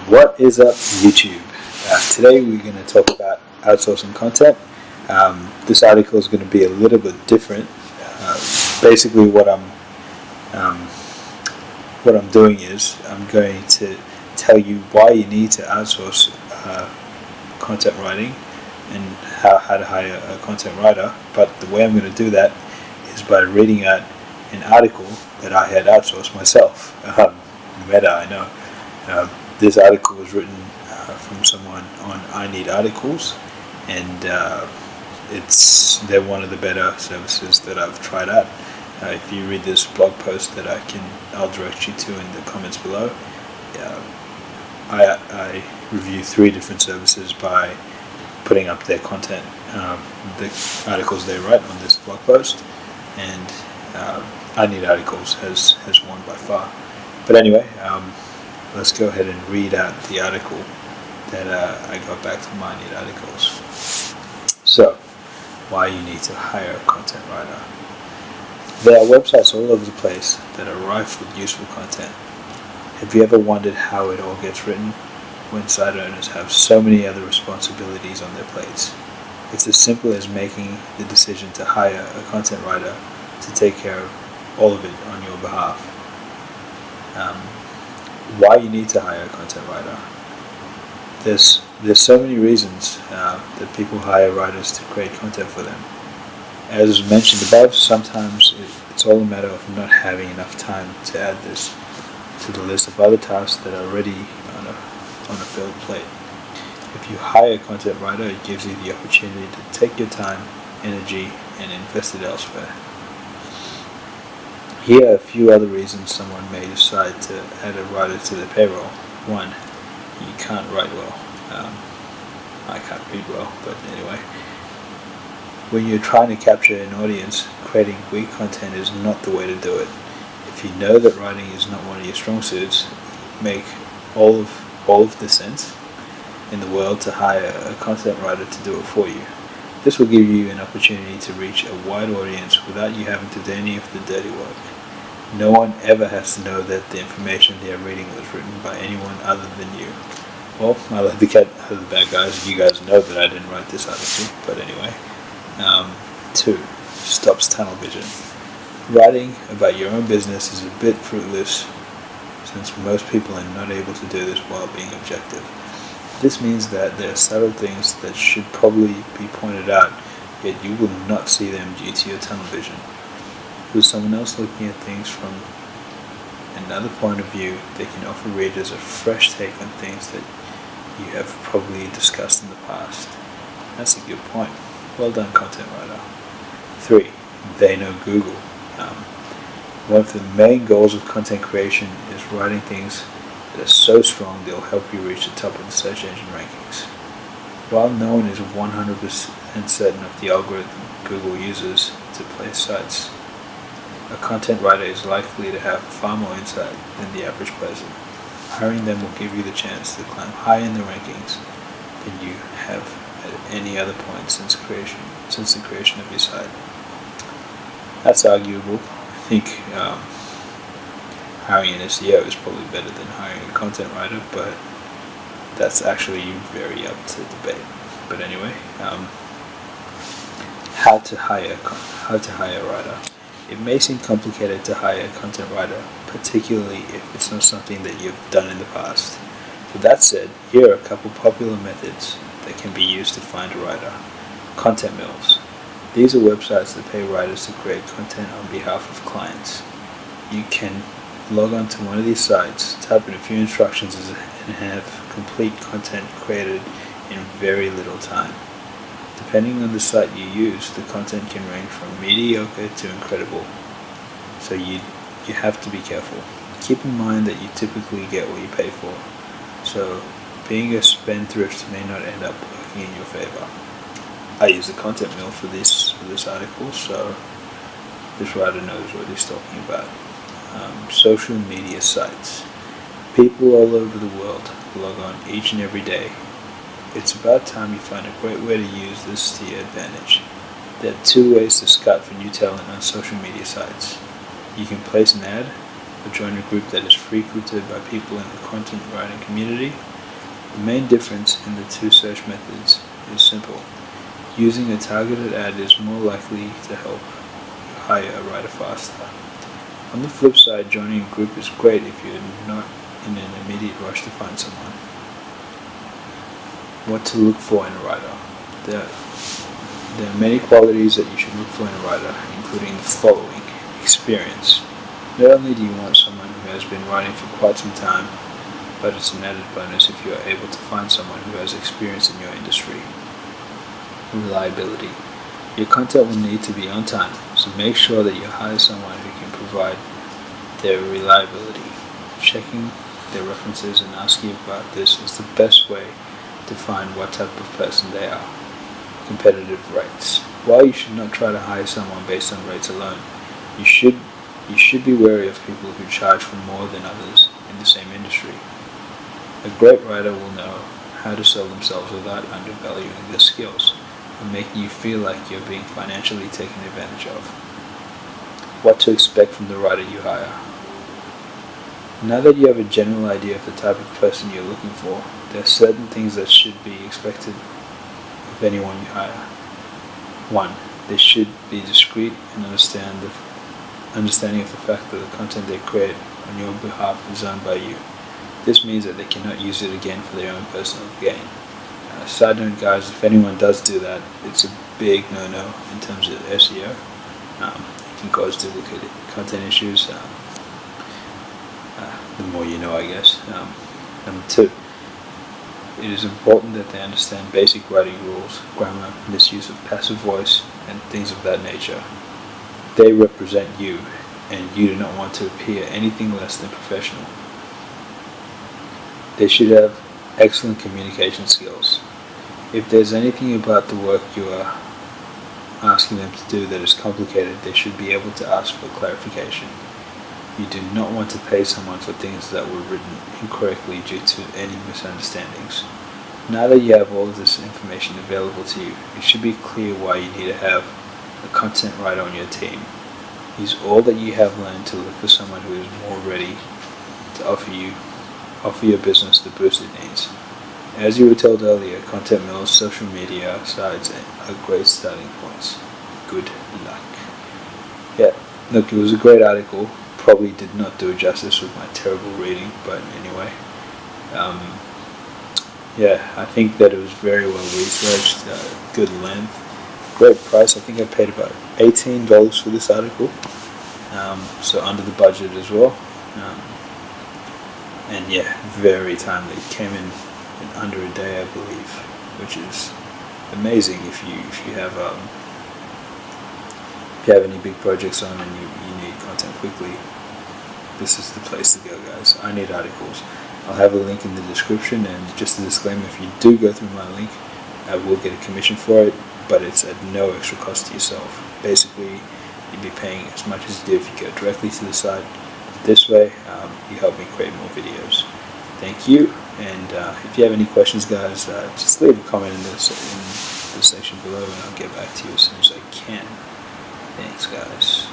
What is up, YouTube? Today we're going to talk about outsourcing content. This article is going to be a little bit different. Basically, what I'm doing is I'm going to tell you why you need to outsource content writing and how to hire a content writer. But the way I'm going to do that is by reading out an article that I had outsourced myself. Meta, I know. This article was written from someone on ineedarticles, and they're one of the better services that I've tried out. If you read this blog post that I'll direct you to in the comments below, I review 3 different services by putting up their content, the articles they write on this blog post, and ineedarticles has won by far. But anyway, let's go ahead and read out the article that I got back from ineedarticles. So, why you need to hire a content writer. There are websites all over the place that are rife with useful content. Have you ever wondered how it all gets written when site owners have so many other responsibilities on their plates? It's as simple as making the decision to hire a content writer to take care of all of it on your behalf. Why you need to hire a content writer. There's so many reasons that people hire writers to create content for them. As mentioned above, sometimes it's all a matter of not having enough time to add this to the list of other tasks that are already on a filled plate. If you hire a content writer, it gives you the opportunity to take your time, energy, and invest it elsewhere. Here are a few other reasons someone may decide to add a writer to their payroll. 1. You can't write well. I can't read well, but anyway. When you're trying to capture an audience, creating weak content is not the way to do it. If you know that writing is not one of your strong suits, make all of the sense in the world to hire a content writer to do it for you. This will give you an opportunity to reach a wide audience without you having to do any of the dirty work. No one ever has to know that the information they are reading was written by anyone other than you. Well, I let the cat out of the bag, guys. You guys know that I didn't write this article, but anyway. 2. Stops tunnel vision. Writing about your own business is a bit fruitless since most people are not able to do this while being objective. This means that there are subtle things that should probably be pointed out, yet you will not see them due to your tunnel vision. With someone else looking at things from another point of view, they can offer readers a fresh take on things that you have probably discussed in the past. That's a good point. Well done, content writer. 3. They know Google. One of the main goals of content creation is writing things that are so strong they'll help you reach the top of the search engine rankings. While no one is 100% certain of the algorithm Google uses to place sites, a content writer is likely to have far more insight than the average person. Hiring them will give you the chance to climb high in the rankings than you have at any other point since the creation of your site. That's arguable. I think hiring an SEO is probably better than hiring a content writer, but that's actually very up to debate. But anyway, how to hire a writer. It may seem complicated to hire a content writer, particularly if it's not something that you've done in the past. With that said, here are a couple popular methods that can be used to find a writer. Content Mills. These are websites that pay writers to create content on behalf of clients. You can log on to one of these sites, type in a few instructions, and have complete content created in very little time. Depending on the site you use, the content can range from mediocre to incredible, so you have to be careful. Keep in mind that you typically get what you pay for, so being a spendthrift may not end up working in your favor. I use the content mill for this article, so this writer knows what he's talking about. Social media sites. People all over the world log on each and every day. It's about time you find a great way to use this to your advantage. There are 2 ways to scout for new talent on social media sites. You can place an ad or join a group that is frequented by people in the content writing community. The main difference in the two search methods is simple. Using a targeted ad is more likely to help you hire a writer faster. On the flip side, joining a group is great if you're not in an immediate rush to find someone. What to look for in a writer. There are many qualities that you should look for in a writer, including the following. Experience. Not only do you want someone who has been writing for quite some time, but it's an added bonus if you are able to find someone who has experience in your industry. Reliability. Your content will need to be on time, so make sure that you hire someone who can provide their reliability. Checking their references and asking about this is the best way to find what type of person they are. Competitive rates. While you should not try to hire someone based on rates alone, you should be wary of people who charge for more than others in the same industry. A great writer will know how to sell themselves without undervaluing their skills and making you feel like you're being financially taken advantage of. What to expect from the writer you hire. Now that you have a general idea of the type of person you're looking for, there are certain things that should be expected of anyone you hire. 1. They should be discreet and understanding of the fact that the content they create on your behalf is owned by you. This means that they cannot use it again for their own personal gain. Side note, guys, if anyone does do that, it's a big no-no in terms of SEO. It can cause duplicate content issues. The more you know, I guess. Number 2, it is important that they understand basic writing rules, grammar, misuse of passive voice, and things of that nature. They represent you, and you do not want to appear anything less than professional. They should have excellent communication skills. If there's anything about the work you are asking them to do that is complicated, they should be able to ask for clarification. You do not want to pay someone for things that were written incorrectly due to any misunderstandings. Now that you have all of this information available to you, it should be clear why you need to have a content writer on your team. Use all that you have learned to look for someone who is more ready to offer your business the boost it needs. As you were told earlier, Content Mills social media sites are great starting points. Good luck. Yeah, look, it was a great article. Probably did not do it justice with my terrible reading, but anyway. Yeah, I think that it was very well researched, good length, great price. I think I paid about $18 for this article, so under the budget as well. And yeah, very timely. It came in under a day, I believe, which is amazing if you have any big projects on and you need content quickly. This is the place to go, guys. I Need Articles. I'll have a link in the description, and just a disclaimer, if you do go through my link, I will get a commission for it, but it's at no extra cost to yourself. Basically, you'd be paying as much as you do if you go directly to the site. This way, you help me create more videos. Thank you, and if you have any questions, guys, just leave a comment in the section below, and I'll get back to you as soon as I can. Thanks, guys.